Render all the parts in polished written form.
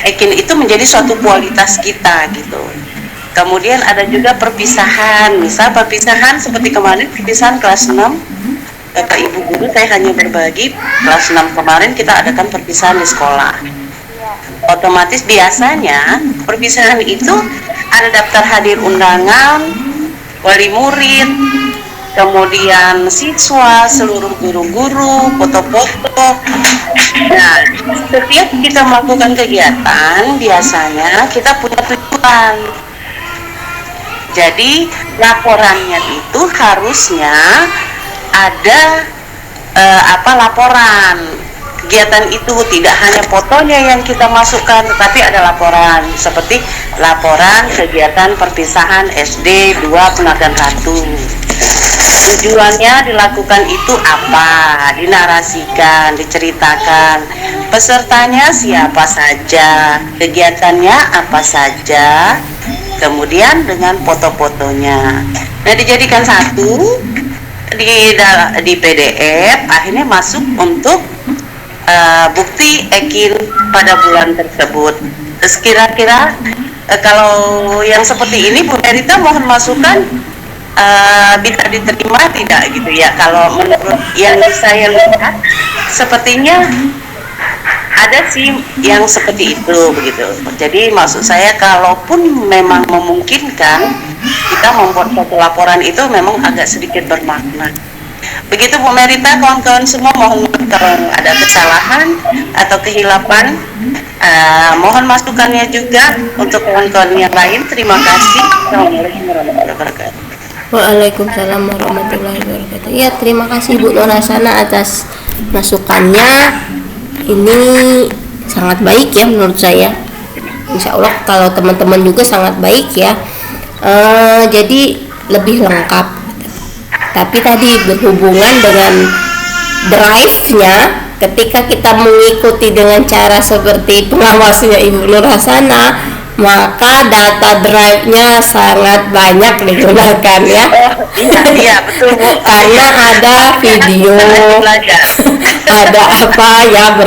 Ekin itu menjadi suatu kualitas kita gitu. Kemudian ada juga perpisahan, misal perpisahan seperti kemarin perpisahan kelas 6. Bapak Ibu guru, saya hanya berbagi kelas 6 kemarin kita adakan perpisahan di sekolah. Otomatis biasanya perpisahan itu ada daftar hadir undangan, wali murid, kemudian siswa, seluruh guru-guru, foto-foto. Nah, setiap kita melakukan kegiatan biasanya kita punya tujuan. Jadi laporannya itu harusnya ada laporan kegiatan itu, tidak hanya fotonya yang kita masukkan, tetapi ada laporan seperti laporan kegiatan perpisahan SD 2 Penagan Ratu. Tujuannya dilakukan itu apa, dinarasikan, diceritakan, pesertanya siapa saja, kegiatannya apa saja, kemudian dengan foto-fotonya. Nah, dijadikan satu di PDF, akhirnya masuk untuk bukti Ekin pada bulan tersebut. Terus kira-kira kalau yang seperti ini Bu Merita mohon masukan, bisa diterima tidak gitu ya? Kalau menurut yang saya lihat sepertinya ada sih yang seperti itu begitu. Jadi maksud saya kalaupun memang memungkinkan kita membuat satu laporan itu memang agak sedikit bermakna. Begitu Bu Merita, kawan-kawan semua, mohon maaf kalau ada kesalahan atau kehilapan, mohon masukannya juga untuk kawan-kawan yang lain. Terima kasih. Assalamualaikum warahmatullahi wabarakatuh. Waalaikumsalam warahmatullahi wabarakatuh. Ya, terima kasih Bu Nur Hasanah atas masukannya. Ini sangat baik ya menurut saya. Insya Allah kalau teman-teman juga sangat baik ya. Jadi lebih lengkap. Tapi tadi berhubungan dengan drive-nya, ketika kita mengikuti dengan cara seperti pengawasnya Ibu Nur Hasanah, maka data drive-nya sangat banyak digunakan ya. Iya betul Bu. Karena ada video, ada apa ya.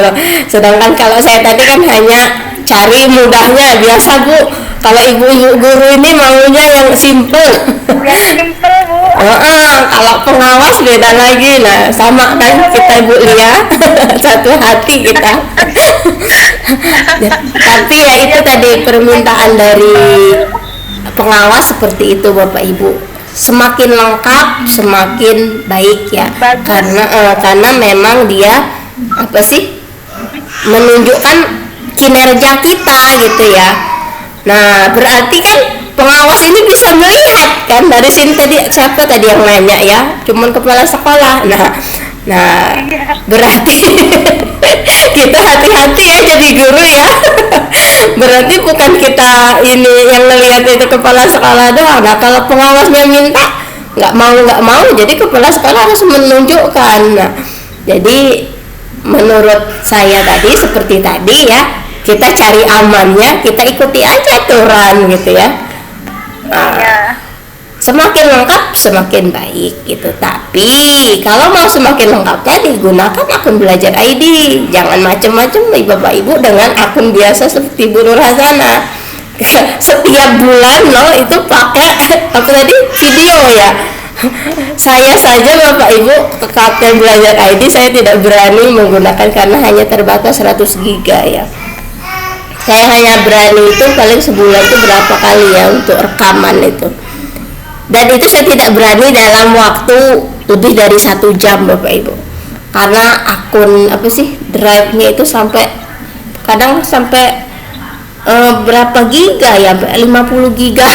Sedangkan kalau saya tadi kan hanya cari mudahnya, biasa Bu. Kalau ibu-ibu guru ini maunya yang simple. Yang simple Bu. Kalau pengawas beda lagi. Nah, sama kan kita Ibu Lia, satu hati kita. Tapi ya itu tadi permintaan dari pengawas seperti itu Bapak Ibu. Semakin lengkap, semakin baik ya. Karena memang dia apa sih? Menunjukkan kinerja kita gitu ya. Nah, berarti kan pengawas ini bisa melihat kan dari sini. Tadi siapa tadi yang nanya ya? Cuman kepala sekolah. Nah, berarti kita hati-hati ya jadi guru ya. Berarti bukan kita ini yang ngelihat itu kepala sekolah doang. Nah, kalau pengawasnya minta nggak mau, jadi kepala sekolah harus menunjukkan. Nah, jadi menurut saya tadi seperti tadi ya. Kita cari amannya, kita ikuti aja aturan gitu ya. Semakin lengkap semakin baik gitu. Tapi kalau mau semakin lengkapnya digunakan akun Belajar ID. Jangan macam-macam Bapak Ibu dengan akun biasa seperti Bu Nur Hasanah. Setiap bulan loh itu pakai apa tadi video ya. Saya saja Bapak Ibu ke akun Belajar ID saya tidak berani menggunakan karena hanya terbatas 100 GB ya. Saya hanya berani itu paling sebulan itu berapa kali ya untuk rekaman itu. Dan itu saya tidak berani dalam waktu lebih dari 1 jam Bapak Ibu. Karena akun apa sih drive-nya itu kadang sampai berapa giga ya, 50 giga.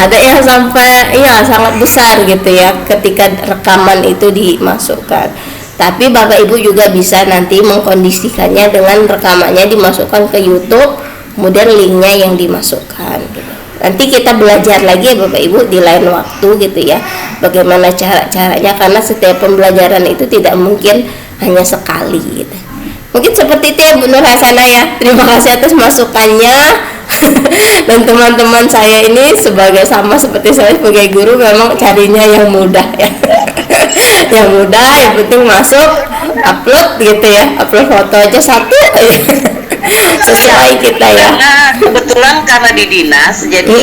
Ada yang sampai ya sangat besar gitu ya ketika rekaman itu dimasukkan. Tapi Bapak Ibu juga bisa nanti mengkondisikannya dengan rekamannya dimasukkan ke YouTube, kemudian linknya yang dimasukkan gitu. Nanti kita belajar lagi ya Bapak Ibu di lain waktu gitu ya, bagaimana caranya, karena setiap pembelajaran itu tidak mungkin hanya sekali gitu. Mungkin seperti itu ya Bu Nur Hasanah ya. Terima kasih atas masukannya. Dan teman-teman saya ini sama seperti saya sebagai guru memang carinya yang mudah ya. Yang mudah, yang penting masuk, upload gitu ya, upload foto aja satu. sesuai kita ya. Karena kebetulan karena di dinas, jadi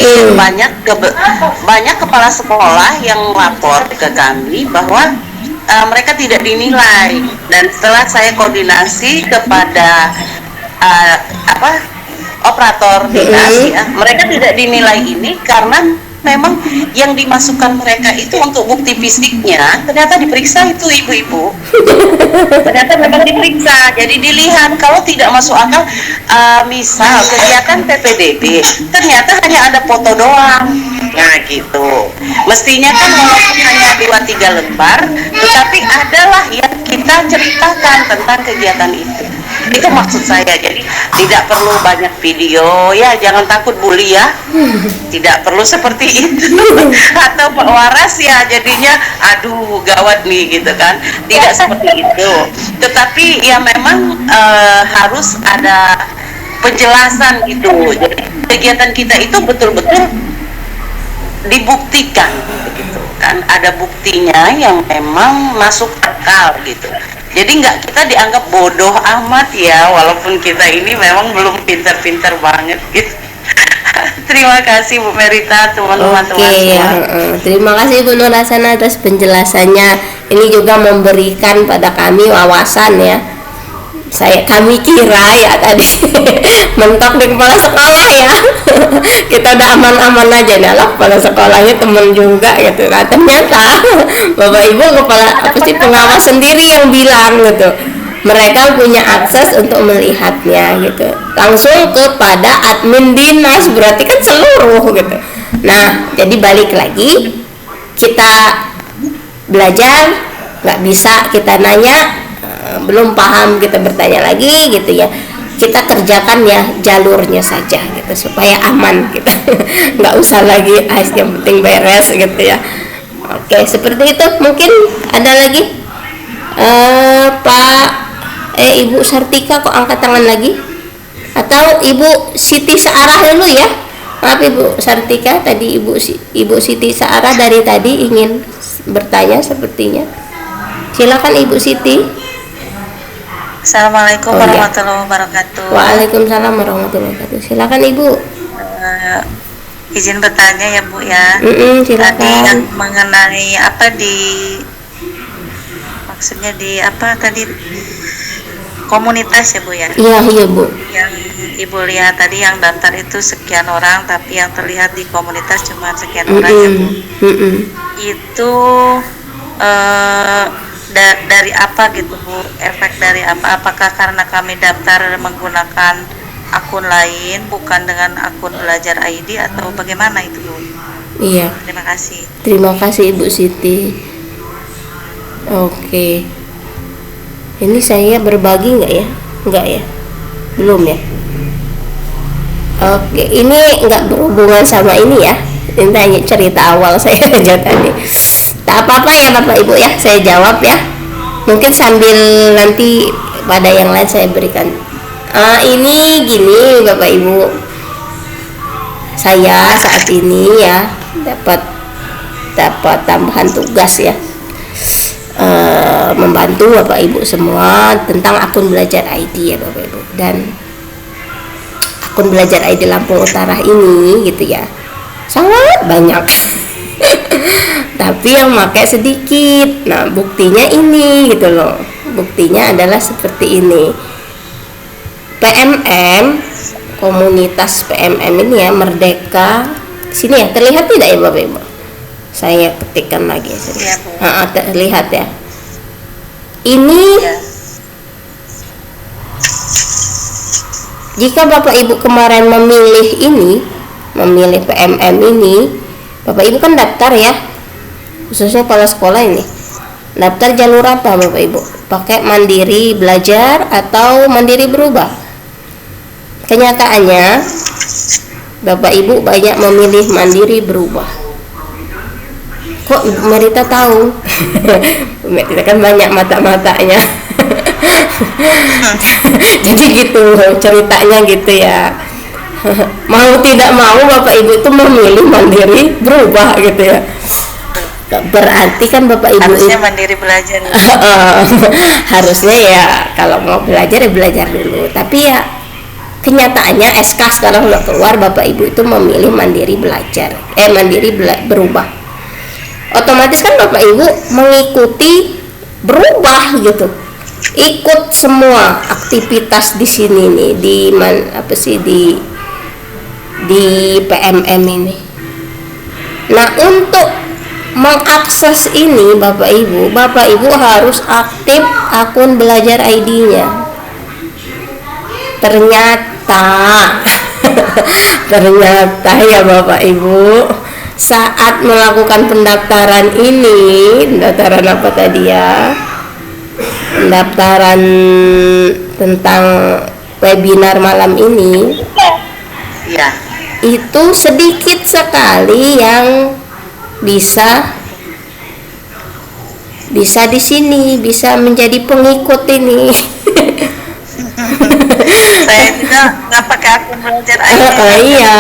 banyak kepala sekolah yang lapor ke kami bahwa mereka tidak dinilai, dan setelah saya koordinasi kepada operator dinas ya, mereka tidak dinilai ini karena memang yang dimasukkan mereka itu untuk bukti fisiknya ternyata diperiksa itu ibu-ibu. Ternyata memang diperiksa, jadi dilihat kalau tidak masuk akal, misal kegiatan PPDB ternyata hanya ada foto doang. Nah gitu. Mestinya kan walaupun hanya 2-3 lembar, tetapi adalah yang kita ceritakan tentang kegiatan itu. Itu maksud saya. Jadi tidak perlu banyak video ya, jangan takut bully ya. Tidak perlu seperti itu. Atau Pak Waras ya jadinya aduh gawat nih gitu kan. Tidak seperti itu. Tetapi ya memang harus ada penjelasan gitu. Jadi kegiatan kita itu betul-betul dibuktikan gitu kan, ada buktinya yang memang masuk akal gitu. Jadi nggak kita dianggap bodoh amat ya, walaupun kita ini memang belum pintar-pintar banget gitu. Terima kasih Bu Merita, teman-teman. Terima kasih Bu Nur Hasana atas penjelasannya. Ini juga memberikan pada kami wawasan ya. Kami kira ya tadi mentok di kepala sekolah ya. Kita udah aman-aman aja nih lah, kepala sekolahnya temen juga gitu. Nah ternyata Bapak Ibu pengawas sendiri yang bilang gitu, mereka punya akses untuk melihatnya gitu, langsung kepada admin dinas, berarti kan seluruh gitu. Nah jadi balik lagi, kita belajar nggak bisa kita nanya, belum paham kita bertanya lagi gitu ya, kita kerjakan ya jalurnya saja gitu supaya aman gitu. Nggak usah lagi yang penting beres gitu ya. Oke, seperti itu. Mungkin ada lagi Ibu Sartika kok angkat tangan lagi, atau Ibu Siti Searah dulu ya. Maaf Ibu Sartika, tadi Ibu Siti Searah dari tadi ingin bertanya sepertinya. Silakan Ibu Siti. Assalamualaikum warahmatullahi wabarakatuh. Waalaikumsalam warahmatullahi wabarakatuh. Silakan Ibu. Izin bertanya ya Bu ya. Silakan. Tadi yang mengenai maksudnya di tadi komunitas ya Bu ya. Iya Bu. Yang Ibu lihat tadi yang daftar itu sekian orang, tapi yang terlihat di komunitas cuma sekian orang ya Bu. Itu dari apa gitu Bu, efek dari apa? Apakah karena kami daftar menggunakan akun lain bukan dengan akun Belajar ID atau bagaimana itu Bu? Iya. Terima kasih. Terima kasih Ibu Siti. Oke. Ini saya berbagi nggak ya? Nggak ya? Belum ya? Oke, ini nggak berhubungan sama ini ya. Ini tanya cerita awal saya aja tadi. Tak apa-apa ya Bapak Ibu ya, saya jawab ya. Mungkin sambil nanti pada yang lain saya berikan. Ini gini Bapak Ibu, saya saat ini ya dapat tambahan tugas ya, membantu Bapak Ibu semua tentang akun Belajar ID ya Bapak Ibu. Dan akun Belajar ID Lampung Utara ini gitu ya, sangat banyak. Tapi yang pakai sedikit. Nah buktinya ini gitu loh, buktinya adalah seperti ini. PMM, komunitas PMM ini ya, Merdeka sini ya, terlihat tidak ya Bapak Ibu? Saya ketikkan lagi ya, terlihat ya. Ini jika Bapak Ibu kemarin memilih PMM ini, Bapak Ibu kan daftar ya, khususnya kepala sekolah ini. Daftar jalur apa Bapak Ibu? Pakai Mandiri Belajar atau Mandiri Berubah? Kenyataannya Bapak Ibu banyak memilih Mandiri Berubah. Kok Ibu Merita tahu? Merita kan banyak mata-matanya. Jadi gitu ceritanya gitu ya. Mau tidak mau Bapak Ibu itu memilih Mandiri Berubah gitu ya. Berarti kan Bapak Ibu harusnya Mandiri Belajar. Harusnya ya kalau mau belajar ya belajar dulu. Tapi ya kenyataannya SK sekarang udah keluar, Bapak Ibu itu memilih mandiri belajar, berubah. Otomatis kan Bapak Ibu mengikuti berubah gitu, ikut semua aktivitas di sini nih, di PMM ini. Nah, untuk mengakses ini Bapak Ibu harus aktif akun belajar ID-nya. Ternyata ya Bapak Ibu, saat melakukan pendaftaran ini, pendaftaran apa tadi ya? Pendaftaran tentang webinar malam ini, Ya. itu sedikit sekali yang bisa di sini, bisa menjadi pengikut ini. Saya juga nggak pakai akun belajar ID. Iya.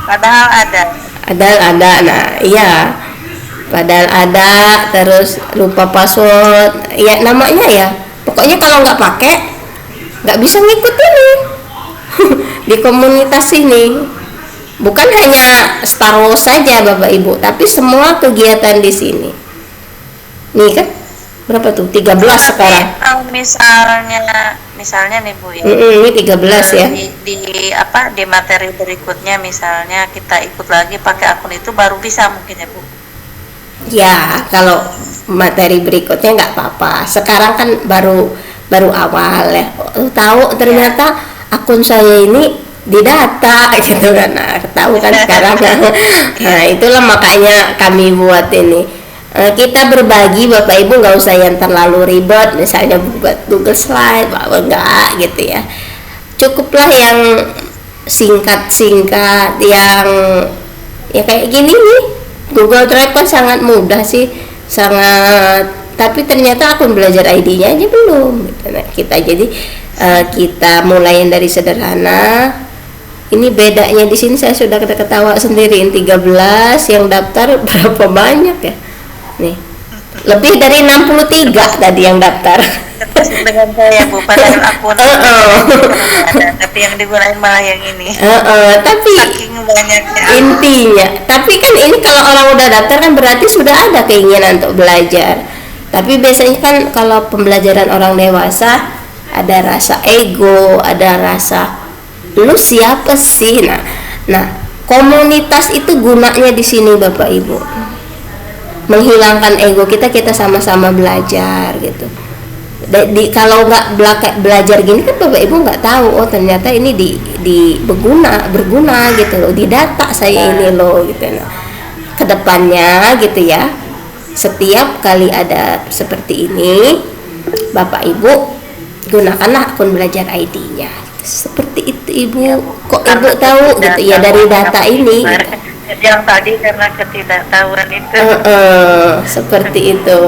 Padahal ada. Nah iya, padahal ada, terus lupa password ya, namanya ya pokoknya kalau nggak pakai nggak bisa ngikut ini. Di komunitas ini bukan hanya Star Wars saja Bapak Ibu, tapi semua kegiatan di sini nih kan, berapa tuh, 13 sekarang. Kalau misalnya nih Bu ya, Ini 13 ya. Di materi berikutnya misalnya kita ikut lagi pakai akun itu baru bisa mungkin ya Bu. Ya, kalau materi berikutnya nggak apa-apa. Sekarang kan baru awal ya. Tahu ternyata akun saya ini didata gitu kan. Nah, tahu kan sekarang. Nah, itulah makanya kami buat ini. Kita berbagi Bapak Ibu, nggak usah yang terlalu ribet, misalnya buat Google Slide, enggak gitu ya. Cukuplah yang singkat-singkat, yang ya kayak gini nih. Google Drive kan sangat mudah sih, tapi ternyata akun belajar ID-nya aja belum gitu. Nah, kita mulai dari sederhana. Ini bedanya di sini saya sudah ketawa sendiri, 13 yang daftar berapa banyak ya? Nih, lebih dari 63 tadi yang daftar. Dengan saya Bu, padahal akun ada, tapi yang digunakan malah yang ini. Tapi Saking banyaknya. intinya, tapi kan ini kalau orang udah daftar kan berarti sudah ada keinginan untuk belajar. Tapi biasanya kan kalau pembelajaran orang dewasa ada rasa ego, ada rasa lu siapa sih? Nah, komunitas itu gunanya di sini Bapak Ibu. Menghilangkan ego kita sama-sama belajar gitu. Kalau nggak belajar gini kan Bapak Ibu nggak tahu, oh ternyata ini berguna gitu loh, di data saya ini loh gitu. Nah, kedepannya gitu ya, setiap kali ada seperti ini Bapak Ibu gunakanlah akun belajar ID-nya seperti itu Ibu. Kok Ibu tahu gitu ya dari data ini gitu. Yang tadi karena ketidaktahuan itu. Seperti itu.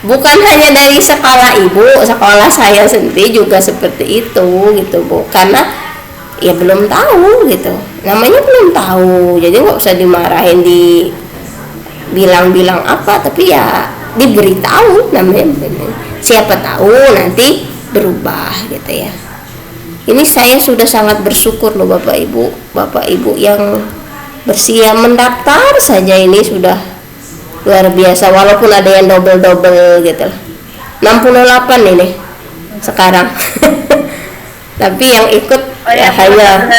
Bukan hanya dari sekolah Ibu, sekolah saya sendiri juga seperti itu gitu Bu. Karena ya belum tahu gitu. Namanya belum tahu. Jadi nggak usah dimarahin, bilang apa, tapi ya diberitahu namanya. Siapa tahu nanti berubah gitu ya. Ini saya sudah sangat bersyukur loh Bapak Ibu yang bersedia mendaftar saja, ini sudah luar biasa, walaupun ada yang double gitu. 68 ini sekarang. Tapi yang ikut hanya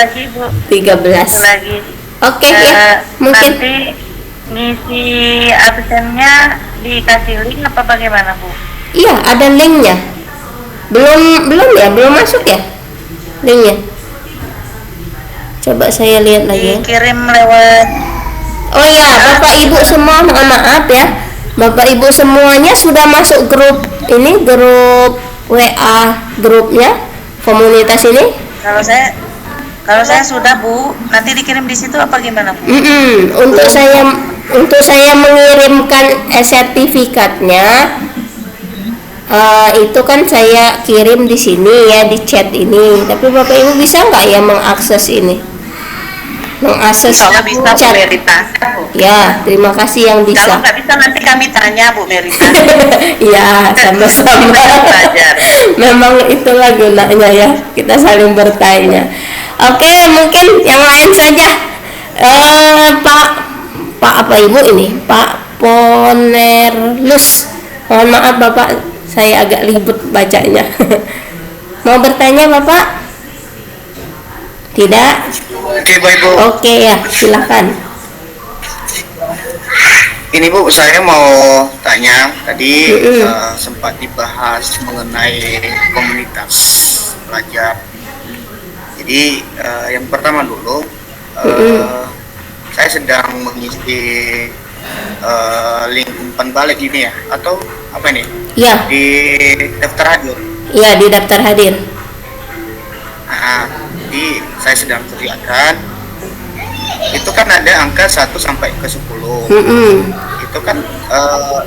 13. Lagi. Oke ya, mungkin nanti ngisi absennya dikasih link apa bagaimana Bu? iya ada linknya. Belum masuk ya linknya. Coba saya lihat lagi ya. Dikirim lewat. Oh ya, Bapak Ibu semua, mohon maaf ya, Bapak Ibu semuanya sudah masuk grup ini, grup WA grupnya komunitas ini. Kalau saya sudah Bu, nanti dikirim di situ apa gimana Bu? Untuk saya mengirimkan sertifikatnya, itu kan saya kirim di sini ya, di chat ini. Tapi Bapak Ibu bisa nggak ya mengakses ini? mengakses Kalau nggak bisa Bu chat. Merita. Ya, terima kasih yang Kalau bisa. nggak bisa nanti kami tanya Bu Merita. Ya, sama-sama. Belajar. Memang itulah gunanya ya, kita saling bertanya. Oke, mungkin yang lain saja. Pak apa Ibu ini? Pak Ponerlus. Mohon maaf Bapak, saya agak ribet bacanya. Mau bertanya Bapak? Tidak? Oke, baik Bu. Oke ya, silakan. Ini Bu, saya mau tanya tadi Mm-mm. sempat dibahas mengenai komunitas belajar. Jadi yang pertama dulu, saya sedang mengisi link umpan balik ini ya, atau apa ini? Ya, Di daftar hadir. ya di daftar hadir. Nah, jadi saya sedang kerjakan. Itu kan ada angka 1 sampai ke 10. Itu kan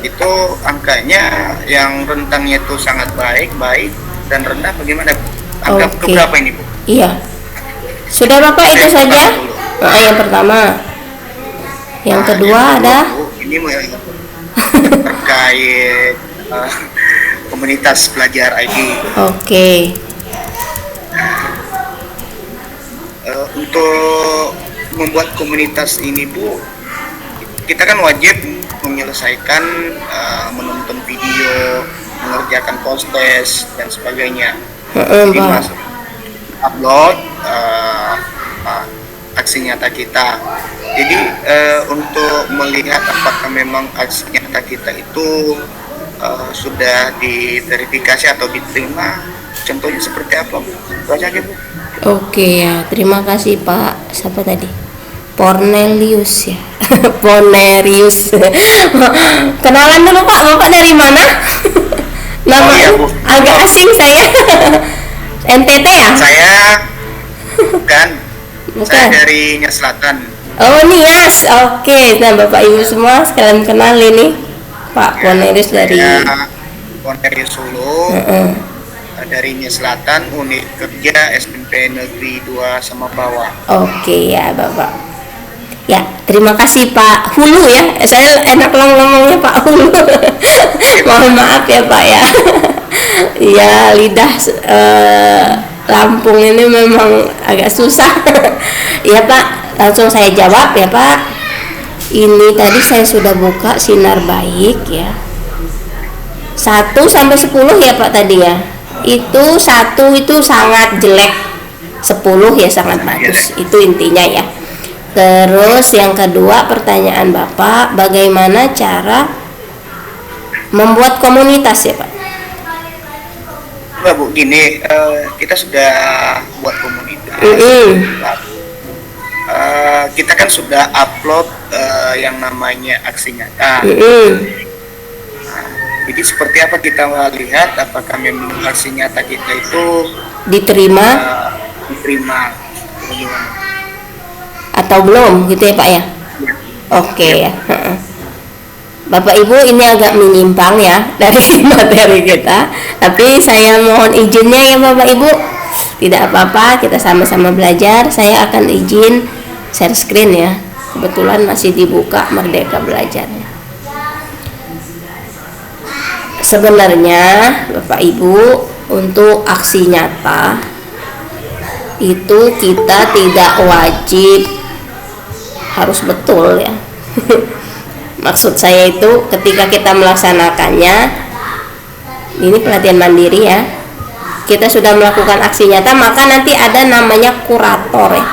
itu angkanya yang rentangnya itu sangat baik dan rendah bagaimana Bu? Angka Oke. keberapa ini Bu? Iya. Sudah Bapak itu Yang saja? pertama dulu. Yang pertama. Yang kedua yang ada Bu, ini terkait komunitas belajar ID. oke. Untuk membuat komunitas ini Bu, kita kan wajib menyelesaikan menonton video, mengerjakan post-test dan sebagainya. Jadi Pak. masuk upload aksi nyata kita. Jadi untuk melihat apakah memang aksi nyata kita itu sudah diverifikasi atau diterima, contohnya seperti apa Bu? Itu aja Bu. Oke ya, terima kasih Pak. Siapa tadi? Pornelius ya. Ponerius. Kenalan dulu Pak, Bapak dari mana? Nama Oh, iya, Bu. agak asing saya. NTT ya? Saya bukan. Bukan. Saya dari Nias Selatan. Oh Nias, oke. Nah Bapak Ibu semua sekalian kenal ini Pak Ponerius dari Saya Ponerius Solo. Heeh. Dari Nias Selatan, unit kerja SMP Negeri 2 sama bawah. Oke ya Bapak. Ya, terima kasih Pak Hulu ya. Saya enak ngomongnya Pak Hulu. Mohon maaf ya Pak ya. Ya lidah Lampung ini memang agak susah. Ya Pak, langsung saya jawab ya Pak. Ini tadi saya sudah buka Sinar Baik ya. 1 sampai 10 ya Pak tadi ya. Itu 1 itu sangat jelek, 10 ya sangat bagus. Itu intinya ya. Terus yang kedua pertanyaan Bapak, bagaimana cara membuat komunitas ya Pak? Enggak Bu, gini, kita sudah buat komunitas. Kita kan sudah upload yang namanya aksi nyata. Jadi seperti apa kita melihat apakah memang aksi nyata kita itu Diterima diterima atau belum gitu ya Pak ya? Oke ya. Bapak Ibu ini agak menyimpang ya dari materi kita, tapi saya mohon izinnya ya Bapak Ibu. Tidak apa-apa, kita sama-sama belajar. Saya akan izin share screen ya. Kebetulan masih dibuka Merdeka Belajarnya. Sebenarnya Bapak Ibu, untuk aksi nyata itu kita tidak wajib harus betul ya. Maksud saya itu ketika kita melaksanakannya, ini pelatihan mandiri ya, kita sudah melakukan aksi nyata, maka nanti ada namanya kurator ya,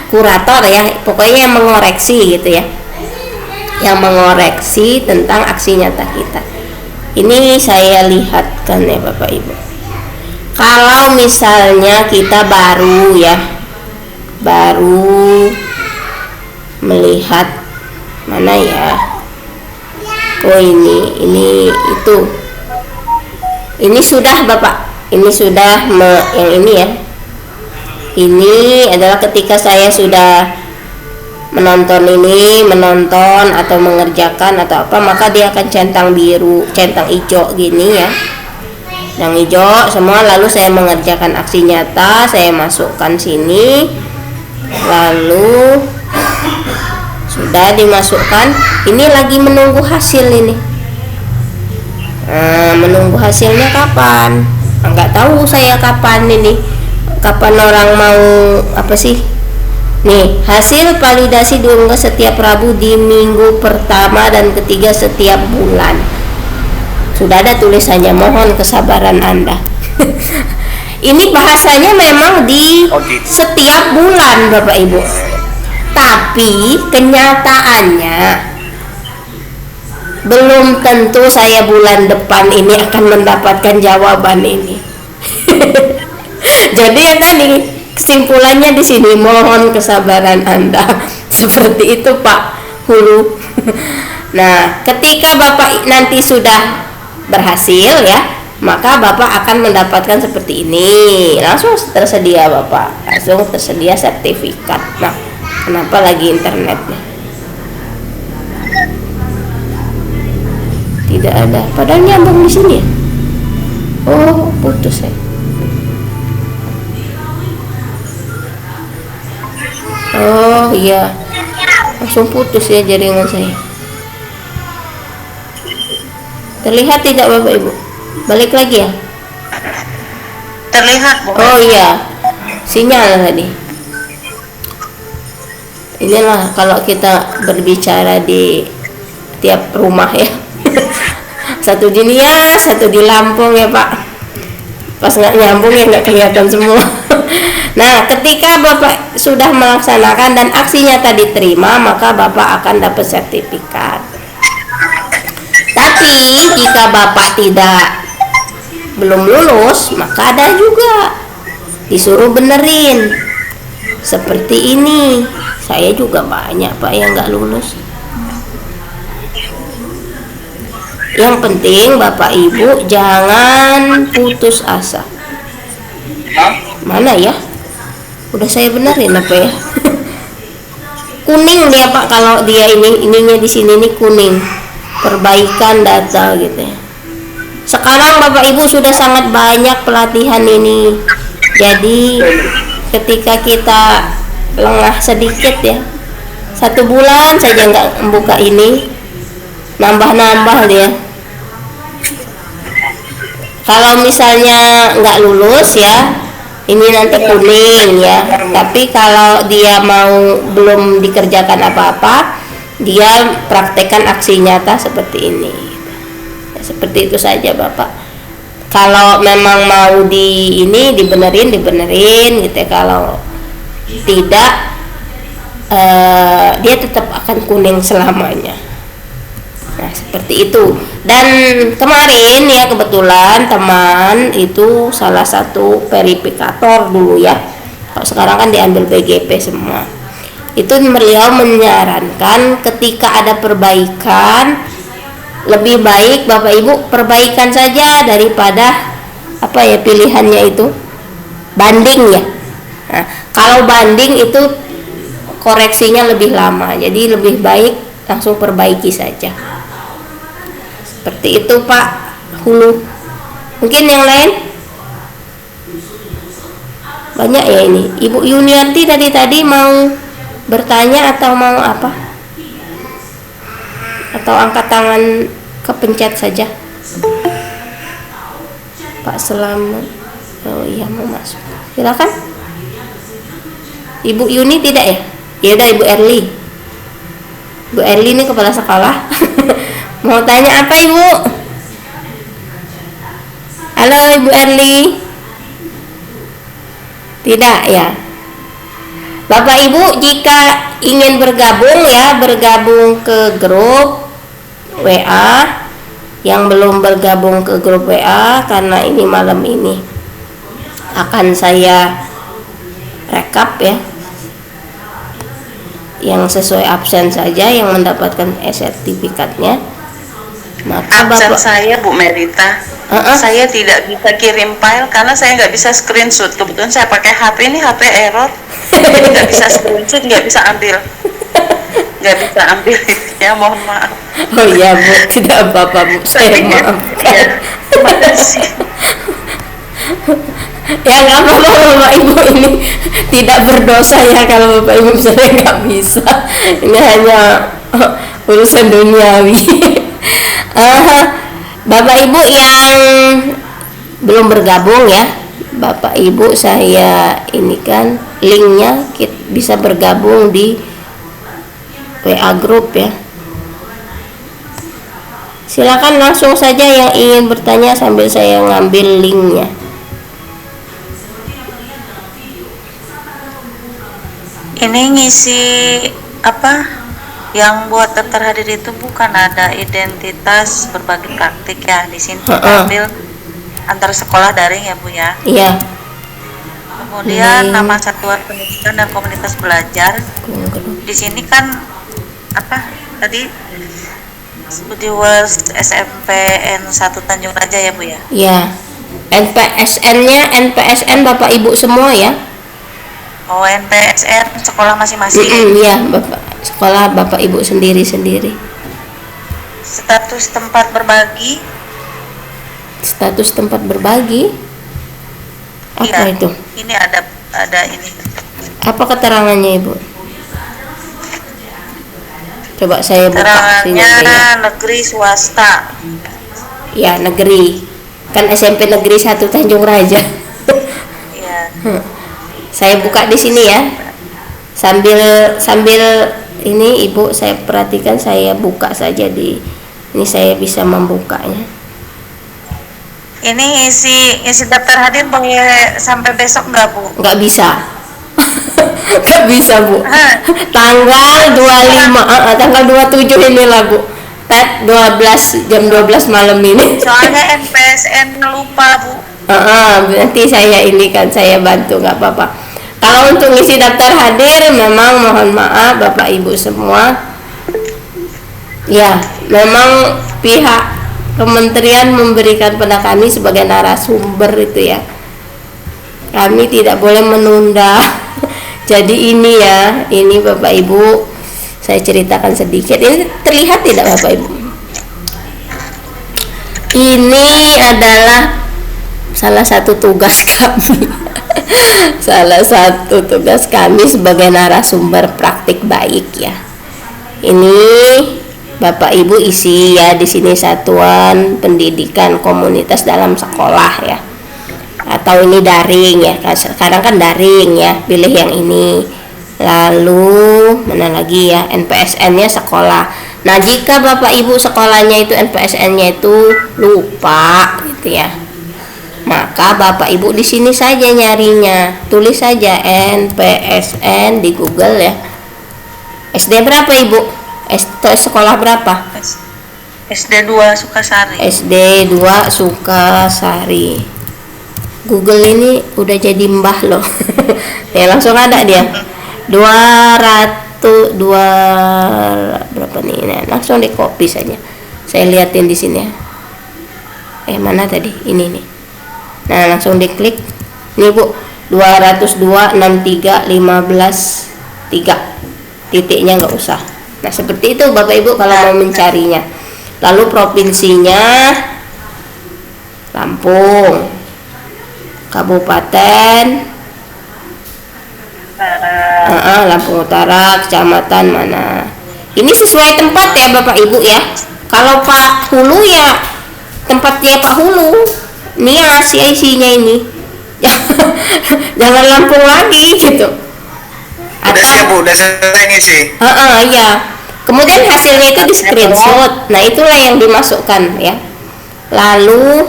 kurator ya, pokoknya yang mengoreksi gitu ya, yang mengoreksi tentang aksi nyata kita. Ini saya lihatkan ya Bapak Ibu. Kalau misalnya kita baru melihat mana ya, oh ini itu, ini sudah Bapak, ini sudah yang ini ya, ini adalah ketika saya sudah menonton atau mengerjakan atau apa, maka dia akan centang biru, centang hijau gini ya, yang hijau semua. Lalu saya mengerjakan aksi nyata, saya masukkan sini, Lalu sudah dimasukkan, ini lagi menunggu hasil ini. Menunggu hasilnya kapan? Nggak tahu saya kapan ini, kapan orang mau apa sih. Nih, hasil validasi diunggah setiap Rabu di minggu pertama dan ketiga setiap bulan. Sudah ada tulisannya, mohon kesabaran Anda. Ini bahasanya memang di setiap bulan Bapak Ibu. Tapi kenyataannya belum tentu saya bulan depan ini akan mendapatkan jawaban ini. Jadi ya tadi kesimpulannya di sini, mohon kesabaran Anda. Seperti itu Pak Hulu. Nah, ketika Bapak nanti sudah berhasil ya, maka Bapak akan mendapatkan seperti ini. Langsung tersedia Bapak, langsung tersedia sertifikat. Nah, kenapa lagi internetnya tidak ada? Padahal nyambung di sini. Oh, putus ya. Oh iya, langsung putus ya jaringan saya. Terlihat tidak Bapak Ibu? Balik lagi ya? Terlihat Bu. Oh iya, sinyal tadi. Inilah kalau kita berbicara di tiap rumah ya. Satu di Nias, satu di Lampung ya Pak. Pas nggak nyambung ya nggak kelihatan semua. Nah, ketika Bapak sudah melaksanakan dan aksinya tadi diterima, maka Bapak akan dapat sertifikat. Tapi jika Bapak belum lulus, maka ada juga disuruh benerin. Seperti ini, saya juga banyak Pak yang nggak lulus. Yang penting Bapak Ibu jangan putus asa. Mana ya? Udah saya benerin apa ya? Kuning dia Pak, kalau dia ininya di sini nih kuning. Perbaikan data gitu ya. Sekarang Bapak Ibu sudah sangat banyak pelatihan ini. Jadi ketika kita lengah sedikit ya, 1 bulan saja nggak membuka ini, nambah-nambah dia. Kalau misalnya nggak lulus ya, ini nanti kuning ya. Tapi kalau dia belum dikerjakan apa-apa, dia praktekkan aksi nyata seperti ini. Ya, seperti itu saja Bapak. Kalau memang mau dibenerin gitu ya. Kalau tidak, dia tetap akan kuning selamanya. Nah, seperti itu. Dan kemarin ya kebetulan teman itu salah satu verifikator dulu ya. Kalau sekarang kan diambil BGP semua. Itu beliau menyarankan ketika ada perbaikan, lebih baik Bapak Ibu perbaikan saja daripada pilihannya itu banding ya. Nah, kalau banding itu koreksinya lebih lama, jadi lebih baik langsung perbaiki saja. Seperti itu Pak Hulu. Mungkin yang lain? Banyak ya ini. Ibu Yuniarti tadi mau bertanya atau mau apa? Atau angkat tangan kepencet saja? Pak Selamat. Oh iya, mau masuk. Silakan. Ibu Yuni tidak ya? Ya udah Ibu Erli. Bu Erli ini kepala sekolah. Mau tanya apa Ibu? Halo Ibu Erli. Tidak ya. Bapak Ibu jika ingin bergabung ke grup WA, yang belum bergabung ke grup WA, karena ini malam ini akan saya rekap ya, yang sesuai absen saja yang mendapatkan sertifikatnya. Maka Absen Bapak, saya Bu Merita, saya tidak bisa kirim file karena saya nggak bisa screenshot. Kebetulan saya pakai HP, ini HP error, jadi nggak bisa screenshot, nggak bisa ambil ya, mohon maaf. oh iya Bu, tidak apa-apa Bu, saya maafkan. Ya, terima kasih. Ya nggak apa-apa Bapak Ibu, ini tidak berdosa ya kalau Bapak Ibu misalnya nggak bisa. Ini hanya urusan duniawi. Eh, Bapak Ibu yang belum bergabung ya, Bapak Ibu saya ini kan linknya bisa bergabung di WA group ya. Silakan langsung saja yang ingin bertanya sambil saya ngambil linknya. Ini ngisi apa? Yang buat daftar hadir itu bukan ada identitas berbagi praktik ya. Di sini ambil antar sekolah daring ya Bu ya. Iya. Kemudian nama satuan pendidikan dan komunitas belajar. Di sini kan apa tadi? Studios SMPN 1 Tanjung Raja ya Bu ya. Iya. NPSN-nya NPSN Bapak Ibu semua ya. Oh, NPSN sekolah masing-masing. Iya, Bapak. Sekolah Bapak Ibu sendiri-sendiri. Status tempat berbagi. Status tempat berbagi. Apa Iya, itu? ini ada ini. Apa keterangannya Ibu? Coba saya buka Keterangannya negeri swasta. Ya, negeri. Kan SMP Negeri 1 Tanjung Raja. Iya. Saya buka di sini ya. Sambil ini Ibu saya perhatikan, saya buka saja di ini, saya bisa membukanya. Ini isi daftar hadir boleh sampai besok nggak Bu? Nggak bisa. Nggak bisa Bu. Tanggal 25 tanggal 27 inilah Bu. 12 jam 12 malam ini. Soalnya NPSN lupa Bu. Nanti saya ini kan saya bantu, nggak apa-apa. Kalau untuk ngisi daftar hadir memang mohon maaf Bapak Ibu semua. Ya, memang pihak kementerian memberikan pada kami sebagai narasumber itu ya. Kami tidak boleh menunda. Jadi ini ya, ini Bapak Ibu saya ceritakan sedikit. Ini terlihat tidak Bapak Ibu? Ini adalah salah satu tugas kami. Salah satu tugas kami sebagai narasumber praktik baik ya. Ini Bapak Ibu isi ya di sini satuan pendidikan komunitas dalam sekolah ya. Atau ini daring ya. Sekarang kan daring ya. Pilih yang ini. Lalu mana lagi ya? NPSN-nya sekolah. Nah, jika Bapak Ibu sekolahnya itu NPSN-nya itu lupa gitu ya. Maka Bapak Ibu di sini saja nyarinya. Tulis saja NPSN di Google ya. SD berapa Ibu? Sekolah berapa? SD 2 Sukasari. SD 2 Sukasari. Google ini udah jadi mbah loh. Ya langsung ada dia. 200 berapa nih? Nah, langsung di copy saja. Saya liatin di sini ya. Mana tadi? Ini nih. Nah, langsung diklik. Ini Bu, 2026315 3. Titiknya nggak usah. Nah, seperti itu Bapak Ibu kalau mau mencarinya. Lalu provinsinya Lampung. Kabupaten Lampung Utara, kecamatan mana. Ini sesuai tempat ya Bapak Ibu ya. Kalau Pak Hulu ya tempatnya Pak Hulu. Nias ya isinya ini. Jangan Lampung lagi gitu. Udah siap Bu, udah selesai ngisi. Iya. Kemudian hasilnya itu di screenshot. Nah, itulah yang dimasukkan ya. Lalu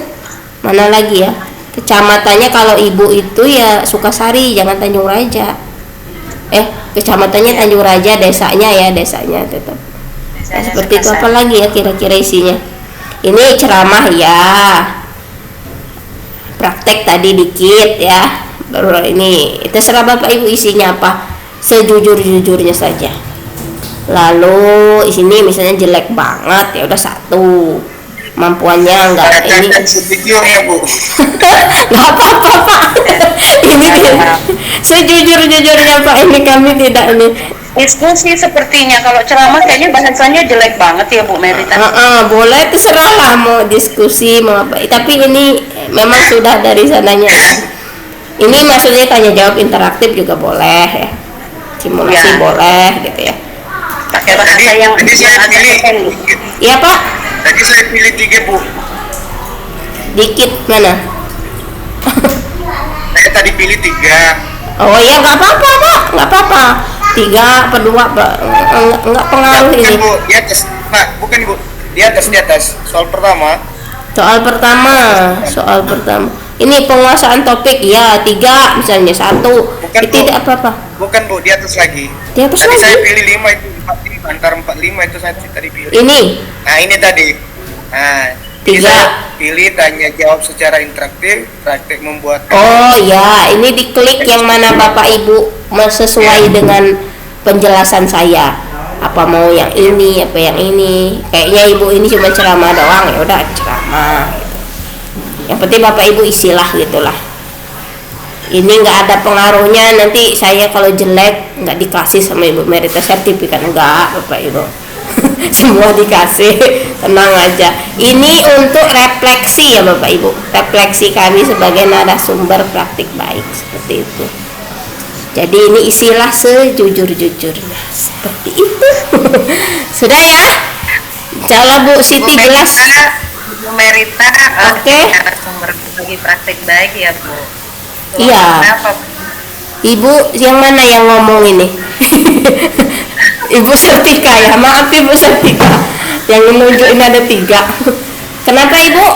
mana lagi ya? Kecamatannya kalau Ibu itu ya Sukasari, jangan Tanjung Raja. Kecamatannya Tanjung Raja, desanya tetap. Nah, seperti itu. Apa lagi ya kira-kira isinya? Ini ceramah ya. Praktek tadi dikit ya. Baru ini terserah Bapak Ibu isinya apa. Sejujur-jujurnya saja. Lalu di sini misalnya jelek banget ya udah 1. Mampuannya enggak ini video ya Bu. nggak apa-apa Pak. Ini dia. Sejujur-jujurnya Pak, ini kami tidak ini Diskusi sepertinya, kalau ceramah kayaknya bahasanya jelek banget ya Bu Merita. Boleh, terserah lah mau diskusi mau apa. Tapi ini memang sudah dari sananya ya. Ini maksudnya tanya jawab interaktif juga boleh ya, simulasi Ya. boleh gitu ya. Pakai bahasa yang Tadi saya agak pilih, teknis. Iya Pak, tadi saya pilih 3 Bu. dikit mana? Saya tadi pilih 3. Oh ya nggak apa-apa Pak, nggak apa-apa. 3 per 2 Pak, nggak pengaruh Bukan ini. Bu, di atas. Nah, bukan Bu. Di atas. Soal pertama. Soal pertama. Ini penguasaan topik ya 3 misalnya 1. Bukan, Bu. Tidak apa-apa. Bukan Bu, di atas lagi. Di atas Tadi lagi? saya pilih 5 itu 45, antara 45 itu saya tadi pilih. Ini Nah, ini tadi. Nah, ini 3. saya pilih tanya jawab secara interaktif, praktik membuat. Oh ya, ini diklik yang mana Bapak Ibu sesuai dengan penjelasan saya. Apa mau yang ini, apa yang ini. Kayaknya Ibu ini cuma ceramah doang, ya udah ceramah gitu. Yang penting Bapak Ibu isilah gitulah. Ini nggak ada pengaruhnya, nanti saya kalau jelek nggak dikasih sama Ibu Merita sertifikat, enggak Bapak Ibu. Semua dikasih, tenang aja. Ini untuk refleksi ya Bapak Ibu, refleksi kami sebagai narasumber praktik baik seperti itu. Jadi ini isilah sejujur-jujurnya seperti itu. Sudah ya? Kalau Bu Siti jelas. Bu Merita, Oke. narasumber bagi praktik baik ya Bu. Iya. Kenapa? Ibu yang mana yang ngomong ini? Ibu Sertika ya, maaf Ibu Sertika. Yang menunjuk ini ada 3. Kenapa Ibu?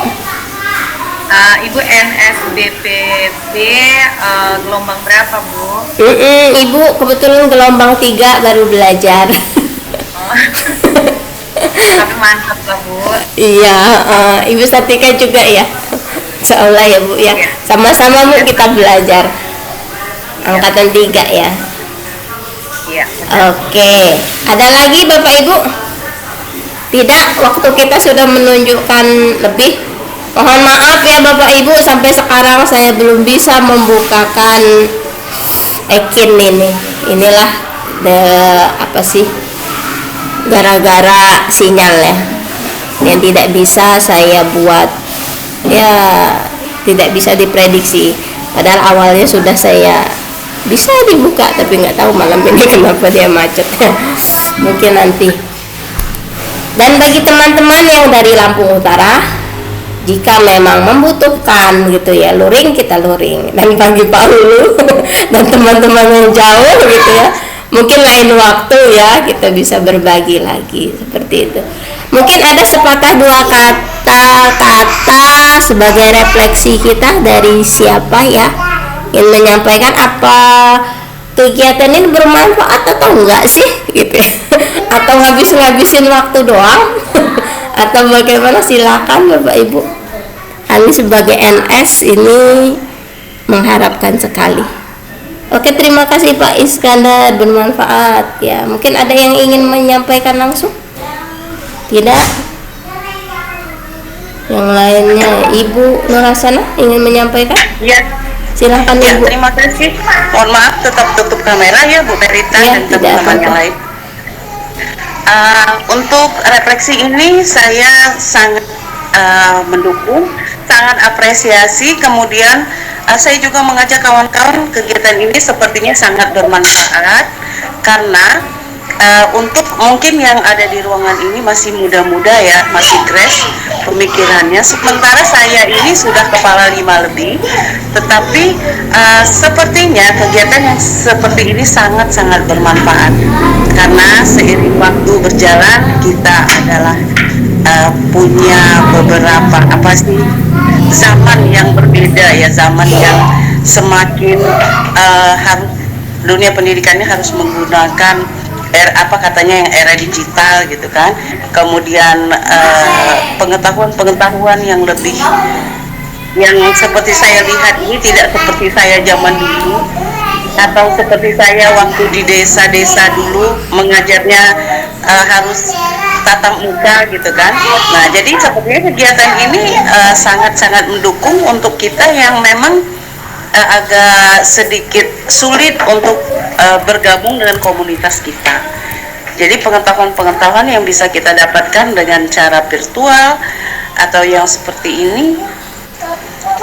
Ibu NSBPB gelombang berapa Bu? Ibu kebetulan gelombang 3 baru belajar. Tapi mantap lah Bu. Iya, Ibu Sertika juga ya. Insyaallah ya Bu ya. Iya. Sama-sama Bu kita belajar. Angkatan 3 ya. Iya. Oke, ada lagi Bapak Ibu? Tidak, waktu kita sudah menunjukkan lebih. Mohon maaf ya Bapak Ibu, sampai sekarang saya belum bisa membukakan Ekin ini. Inilah apa sih? Gara-gara sinyal ya. Yang tidak bisa saya buat ya, tidak bisa diprediksi. Padahal awalnya sudah saya bisa dibuka, tapi nggak tahu malam ini kenapa dia macet. Mungkin nanti. Dan bagi teman-teman yang dari Lampung Utara, jika memang membutuhkan gitu ya luring, kita luring. Dan bagi Pak Hulu dan teman-teman yang jauh gitu ya, mungkin lain waktu ya kita bisa berbagi lagi seperti itu. Mungkin ada sepatah dua kata sebagai refleksi kita dari siapa ya, ingin menyampaikan apa kegiatan ini bermanfaat atau enggak sih gitu ya? Atau ngabisin waktu doang atau bagaimana, silakan Bapak Ibu. Kami sebagai NS ini mengharapkan sekali. Oke, terima kasih Pak Iskandar, bermanfaat ya. Mungkin ada yang ingin menyampaikan langsung? Tidak? Yang lainnya Ibu Nurhasana ingin menyampaikan? Ya, Silahkan ya, Ibu. terima kasih. Mohon maaf, tetap tutup kamera ya Bu Merita Ya, dan tidak teman-teman apa-apa. yang lain. Untuk refleksi ini saya sangat mendukung, sangat apresiasi. Kemudian saya juga mengajak kawan-kawan, kegiatan ini sepertinya sangat bermanfaat karena untuk mungkin yang ada di ruangan ini masih muda-muda ya, masih fresh pemikirannya. Sementara saya ini sudah kepala 5 lebih, tetapi sepertinya kegiatan yang seperti ini sangat-sangat bermanfaat karena seiring waktu berjalan kita adalah punya beberapa zaman yang berbeda ya, zaman yang semakin harus dunia pendidikannya harus menggunakan yang era digital gitu kan. Kemudian pengetahuan yang lebih, yang seperti saya lihat ini tidak seperti saya zaman dulu atau seperti saya waktu di desa-desa dulu mengajarnya harus tatap muka gitu kan. Nah, jadi sepertinya kegiatan ini sangat-sangat mendukung untuk kita yang memang agak sedikit sulit untuk bergabung dengan komunitas kita. Jadi pengetahuan-pengetahuan yang bisa kita dapatkan dengan cara virtual atau yang seperti ini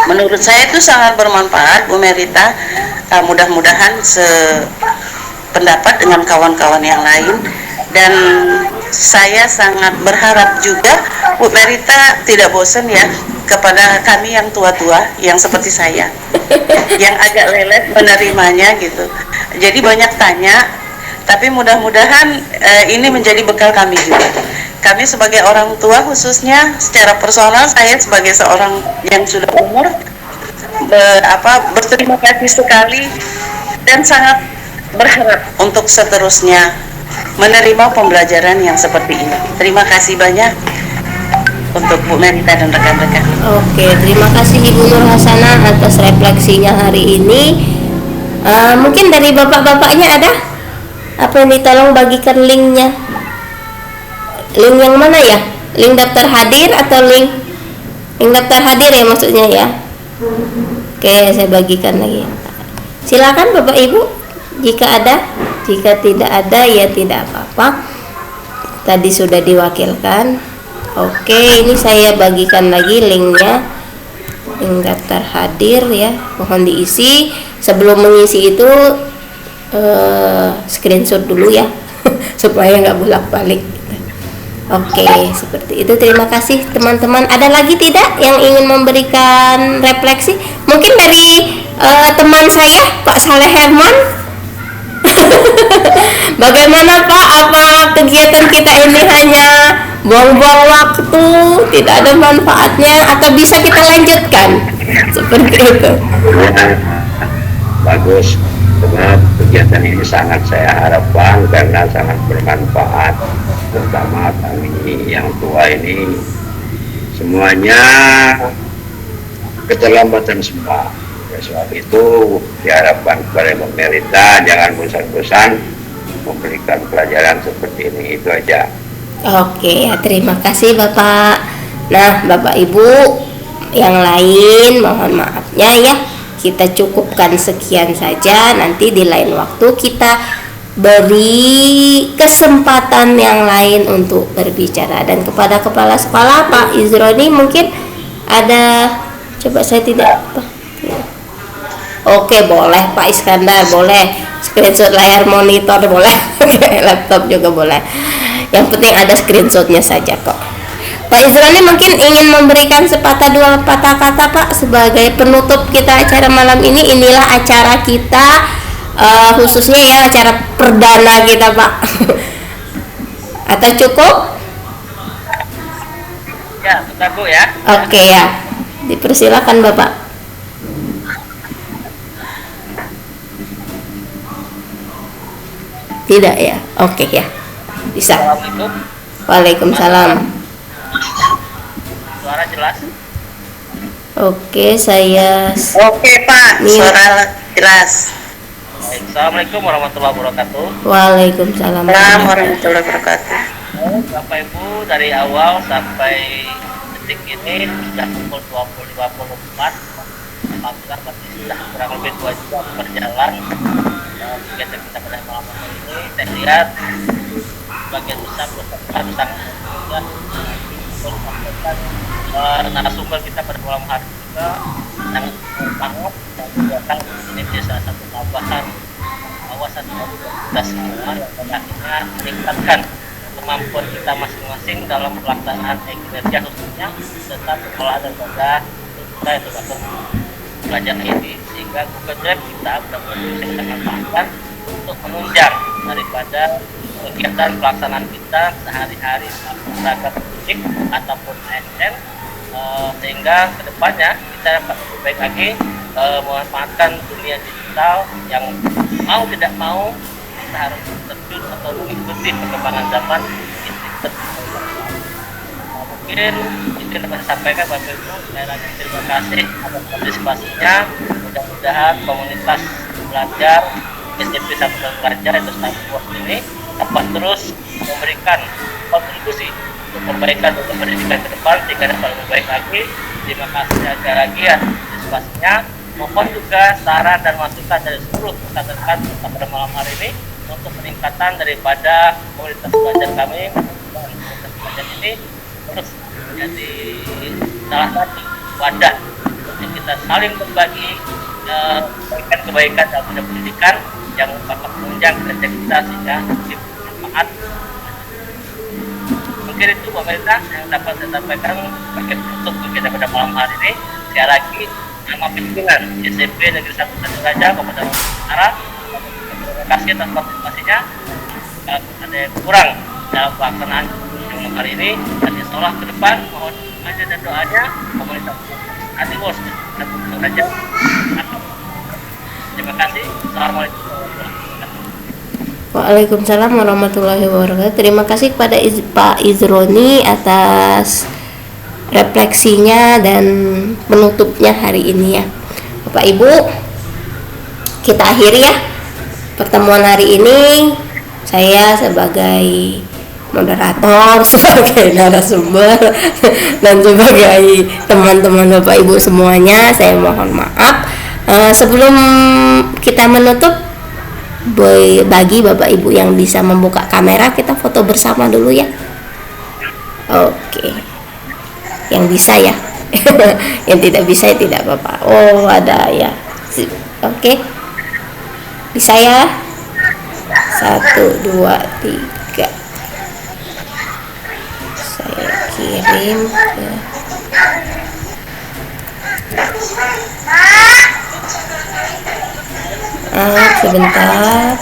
Menurut saya itu sangat bermanfaat, Bu Merita. Mudah-mudahan sependapat dengan kawan-kawan yang lain, dan saya sangat berharap juga Bu Merita tidak bosan ya kepada kami yang tua-tua yang seperti saya, yang agak lelet menerimanya gitu. Jadi banyak tanya, tapi mudah-mudahan ini menjadi bekal kami juga. Kami sebagai orang tua, khususnya secara personal, saya sebagai seorang yang sudah umur, berterima kasih sekali dan sangat berharap untuk seterusnya menerima pembelajaran yang seperti ini. Terima kasih banyak untuk Bu Merita dan rekan-rekan. Oke, terima kasih Ibu Nur Hasanah atas refleksinya hari ini. Mungkin dari bapak-bapaknya ada apa yang ditolong bagikan linknya? Link yang mana ya? Link daftar hadir atau link daftar hadir ya maksudnya ya? Oke, saya bagikan lagi. Silakan Bapak Ibu, jika ada. Jika tidak ada ya tidak apa-apa. Tadi sudah diwakilkan. Oke, ini saya bagikan lagi linknya. Link daftar hadir ya, mohon diisi. Sebelum mengisi itu screenshot dulu ya, supaya nggak bolak-balik. Oke, seperti itu. Terima kasih teman-teman. Ada lagi tidak yang ingin memberikan refleksi? Mungkin dari teman saya, Pak Saleh Herman. Bagaimana Pak? Apa kegiatan kita ini hanya buang-buang waktu, tidak ada manfaatnya, atau bisa kita lanjutkan? Seperti itu. Bagus. Sebab kegiatan ini sangat saya harapkan karena sangat bermanfaat, terutama kami yang tua ini semuanya keterlambatan semua. Oleh sebab itu diharapkan kepada Bu Merita jangan bosan-bosan memberikan pelajaran seperti ini. Itu aja. Oke, ya, terima kasih Bapak. Nah, Bapak Ibu yang lain mohon maafnya ya, kita cukupkan sekian saja. Nanti di lain waktu kita beri kesempatan yang lain untuk berbicara. Dan kepada Kepala Sekolah Pak Izroni mungkin ada, coba saya tidak apa. Oke, boleh Pak Iskandar, boleh screenshot layar monitor, boleh laptop juga boleh. Yang penting ada screenshotnya saja kok. Pak Izroni mungkin ingin memberikan sepatah dua patah kata Pak sebagai penutup kita acara malam ini. Inilah acara kita, khususnya ya acara perdana kita Pak. Atau cukup? Ya, bentar Bu ya. Oke ya, dipersilakan Bapak. Tidak ya, oke ya, bisa. Assalamualaikum. Waalaikumsalam. Suara jelas? Oke, saya Oke Pak, suara jelas. Baik. Assalamualaikum warahmatullahi wabarakatuh. Waalaikumsalam. Assalamualaikum warahmatullahi wabarakatuh. Bapak Ibu, dari awal sampai detik ini sudah pukul 20.54. Alhamdulillah berarti sudah kurang lebih 2 jam berjalan. Kegiatan kita pada malam hari ini saya lihat bagian besar peserta sangat mudah untuk melakukan narasumber kita pada malam hari juga sangat bermanfaat dan juga ini menjadi salah satu tambahan wawasan kita semua yang pada akhirnya meningkatkan kemampuan kita masing-masing dalam pelaksanaan kinerja khususnya tentang sekolah dan lembaga kita yang termasuk belajar ini, sehingga Google Drive kita benar-benar bisa kita manfaatkan untuk menunjang daripada kegiatan pelaksanaan kita sehari-hari seragam fisik ataupun ASN, sehingga kedepannya kita dapat lebih baik lagi memanfaatkan dunia digital yang mau tidak mau kita harus terjun atau mengikuti perkembangan zaman. Mungkin itu yang dapat saya sampaikan Bapak Ibu. Saya lagi terima kasih atas partisipasinya. Mudah-mudahan komunitas belajar SMP Satuan Pelajar itu Stanford ini dapat terus memberikan kontribusi untuk perbaikan untuk pendidikan ke depan sehingga dapat lebih baik lagi. Terima kasih sekali lagi ya partisipasinya. Mohon juga saran dan masukan dari seluruh rekan-rekan pada malam hari ini untuk peningkatan daripada komunitas belajar kami dan komunitas belajar ini terus menjadi salah satu wadah untuk kita kita saling berbagi kebaikan dalam dunia pendidikan yang dapat menunjang derajat kita sehingga bermanfaat. Mungkin itu pemerintah yang dapat saya sampaikan sebagai penutup kita pada malam hari ini. Sekali lagi, nama pimpinan SMP Negeri 1 Raja Kabupaten Utara, terima kasih atas partisipasinya. Ada yang kurang dalam pelaksanaan malam hari ini, dan insya Allah ke depan mohon aja dan doanya pemerintah Adiwos dan Raja. Terima kasih. Assalamualaikum warahmatullahi wabarakatuh. Waalaikumsalam warahmatullahi wabarakatuh. Terima kasih kepada Pak Izroni atas refleksinya dan penutupnya hari ini ya. Bapak Ibu, kita akhiri ya pertemuan hari ini. Saya sebagai moderator, sebagai narasumber, dan sebagai teman-teman Bapak Ibu semuanya, saya mohon maaf. Sebelum kita menutup, bagi Bapak Ibu yang bisa membuka kamera, kita foto bersama dulu ya. Oke. Yang bisa ya. Yang tidak bisa ya tidak apa-apa. Oh, ada ya. Oke. Bisa ya. 1, 2, 3. Saya kirim ke sebentar.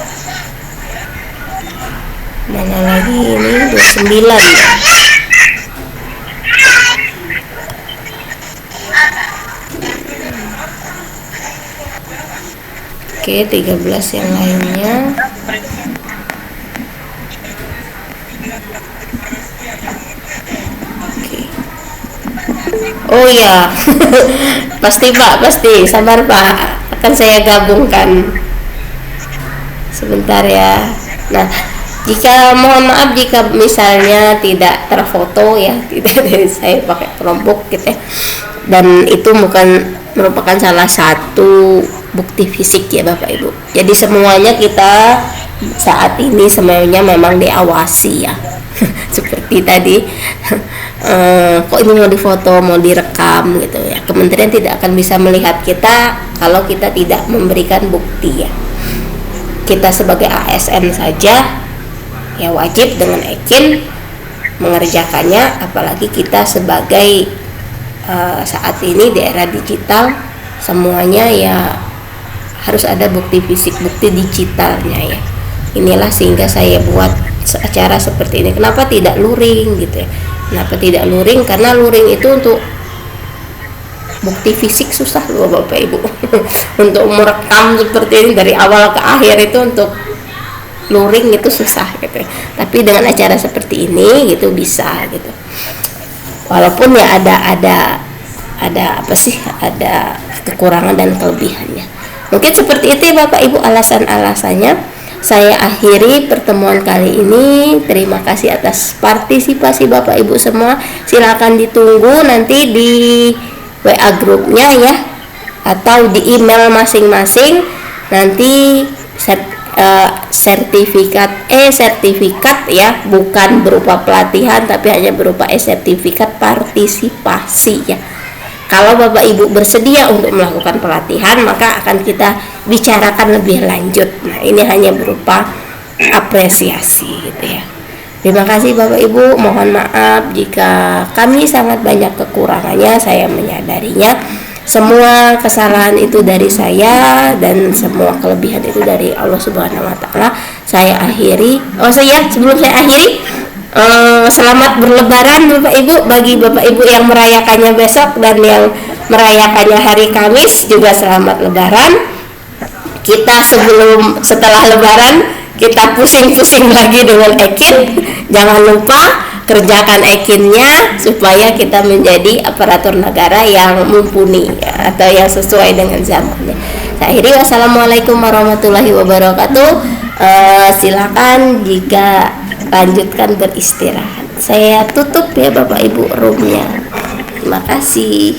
Mana lagi ini 29 ya. Oke, 13 yang lainnya. Oke. Oh ya. Pasti Pak, pasti. Sabar Pak. Akan saya gabungkan. Sebentar ya. Nah, mohon maaf jika misalnya tidak terfoto ya, tidak saya pakai Chromebook gitu ya. Dan itu merupakan salah satu bukti fisik ya Bapak Ibu. Jadi semuanya kita saat ini semuanya memang diawasi ya. Seperti tadi kok ini mau difoto, mau direkam gitu ya. Kementerian tidak akan bisa melihat kita kalau kita tidak memberikan bukti ya. Kita sebagai ASN saja ya wajib dengan EKIN mengerjakannya, apalagi kita sebagai saat ini di era digital semuanya ya harus ada bukti fisik, bukti digitalnya ya. Inilah sehingga saya buat acara seperti ini. Kenapa tidak luring gitu ya? Kenapa tidak luring? Karena luring itu untuk bukti fisik susah loh Bapak Ibu. Untuk merekam seperti ini dari awal ke akhir itu untuk luring itu susah gitu. Tapi dengan acara seperti ini gitu bisa gitu. Walaupun ya ada apa sih? Ada kekurangan dan kelebihannya. Mungkin seperti itu ya Bapak Ibu alasan-alasannya. Saya akhiri pertemuan kali ini. Terima kasih atas partisipasi Bapak Ibu semua. Silakan ditunggu nanti di WA grupnya ya, atau di email masing-masing. Nanti sertifikat ya, bukan berupa pelatihan tapi hanya berupa sertifikat partisipasi ya. Kalau Bapak Ibu bersedia untuk melakukan pelatihan, maka akan kita bicarakan lebih lanjut. Nah, ini hanya berupa apresiasi gitu ya. Terima kasih Bapak Ibu, mohon maaf jika kami sangat banyak kekurangannya, saya menyadarinya. Semua kesalahan itu dari saya dan semua kelebihan itu dari Allah Subhanahu wa taala. Saya akhiri. Sebelum saya akhiri, selamat berlebaran Bapak Ibu, bagi Bapak Ibu yang merayakannya besok dan yang merayakannya hari Kamis juga selamat lebaran. Kita setelah lebaran kita pusing-pusing lagi dengan EKIN. Jangan lupa kerjakan EKIN-nya supaya kita menjadi aparatur negara yang mumpuni ya, atau yang sesuai dengan zamannya. Saya akhiri, wassalamualaikum warahmatullahi wabarakatuh. Silakan jika lanjutkan beristirahat. Saya tutup ya Bapak Ibu roomnya. Terima kasih.